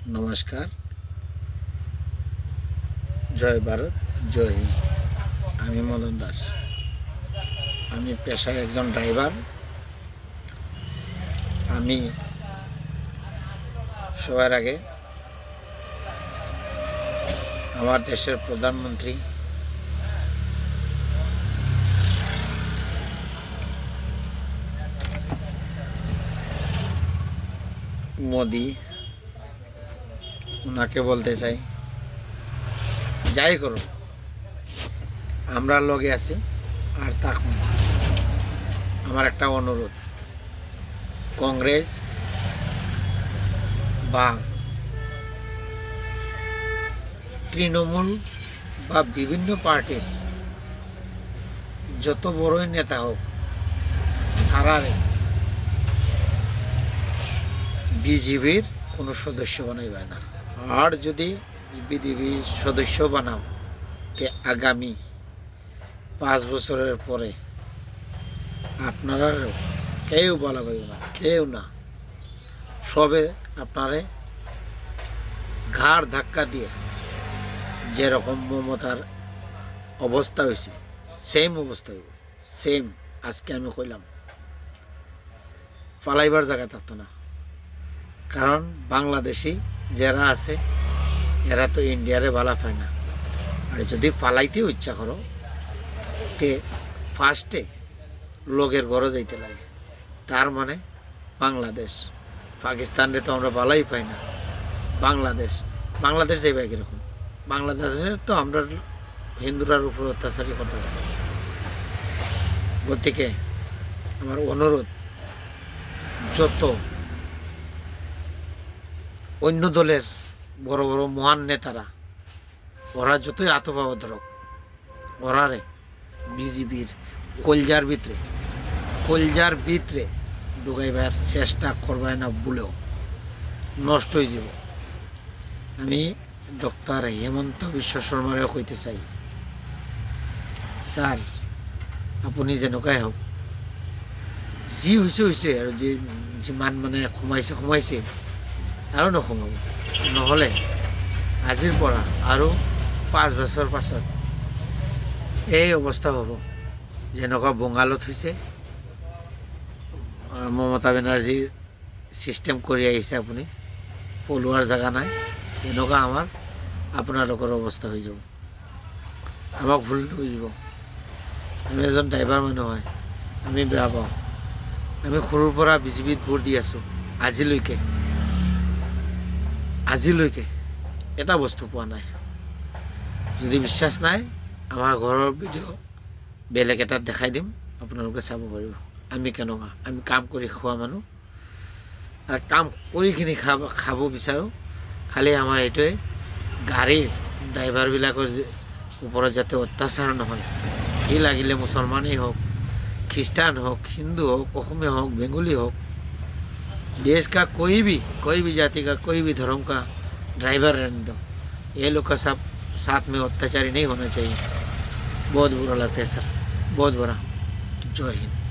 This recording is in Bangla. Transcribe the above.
নমস্কার, জয় ভারত, জয় হিন্দ। আমি মদন দাস। আমি পেশায় একজন ড্রাইভার। আমি সবার আগে আমার দেশের প্রধানমন্ত্রী মোদি, ওনাকে বলতে চাই, যাই করুন আমরা লগে আছি আর থাকুন। আমার একটা অনুরোধ, কংগ্রেস বা তৃণমূল বা বিভিন্ন পার্টির যত বড়ই নেতা হোক, তারা বিজেপির কোনো সদস্য বানাইবে না। আর যদি বিজেপির সদস্য বানাও, তে আগামী 5 বছরের পরে আপনারা কেউ বলা পাইবে না, কেউ না, সবে আপনারে ঘাড় ধাক্কা দিয়ে যেরকম মমতার অবস্থা হয়েছে সেম অবস্থা হইব। সেম। আজকে আমি কইলাম, পালাইবার জায়গা থাকতো না। কারণ বাংলাদেশি যারা আছে এরা তো ইন্ডিয়ারে ভালা পায় না। আর যদি পালাইতেও ইচ্ছা করো, তে ফার্স্টে লোকের ঘরে যাইতে লাগে। তার মানে বাংলাদেশ। পাকিস্তানে তো আমরা ভালাই পাই না। বাংলাদেশ যাইবা কীরকম? বাংলাদেশের তো আমরা হিন্দুরার উপর অত্যাচারই করতেছে। গতিকে আমার অনুরোধ, যত অন্য দলের বড় বড় মহান নেতারা ওরা যতই আতপাওয়া ধরক, ওরারে বিজেপির কলজার ভিতরে ঢুকাইবার চেষ্টা করবে না, বলেও নষ্ট হয়ে যাব। আমি ডক্টর হেমন্ত বিশ্ব শর্মারে কইতে চাই, স্যার আপনি যেনেকুৱাই হোক, যি হৈছে আৰু যিমান মানে সোমাইছে আৰু নোসোমাব। নহ'লে আজিৰ পৰা আৰু 5 বছৰ পাছত এই অৱস্থা হ'ব যেনেকুৱা বঙালত হৈছে। মমতা বেনাৰ্জীৰ চিষ্টেম কৰি আহিছে, আপুনি পলোৱাৰ জেগা নাই। এনেকুৱা আপোনালোকৰ অৱস্থা হৈ যাব। আমাক ভুল হৈ যাব। আমি এজন ড্ৰাইভাৰ মানুহ হয়, আমি বেয়া পাওঁ। আমি সৰুৰ পৰা বিজেপিত ভোট দি আছোঁ। আজিলৈকে এটা বস্তু পোৱা নাই। যদি বিশ্বাস নাই, আমাৰ ঘৰৰ ভিডিঅ' বেলেগ এটাত দেখাই দিম, আপোনালোকে চাব পাৰিব আমি কেনেকুৱা। আমি কাম কৰি খোৱা মানুহ, আৰু কাম কৰিখিনি খাব বিচাৰোঁ। খালি আমাৰ এইটোৱে, গাড়ীৰ ড্ৰাইভাৰবিলাকৰ ওপৰত যাতে অত্যাচাৰ নহয়। ই লাগিলে মুছলমানেই হওক, খ্ৰীষ্টান হওক, হিন্দू হওক, অসমীয়া হওক, बेंगोली হওক, देश का कोई भी जाति का, कोई भी धर्म का ड्राइवर रहने दो, ये लोग का सब साथ में अत्याचारी नहीं होना चाहिए। बहुत बुरा लगता है सर, बहुत बुरा। जय हिंद।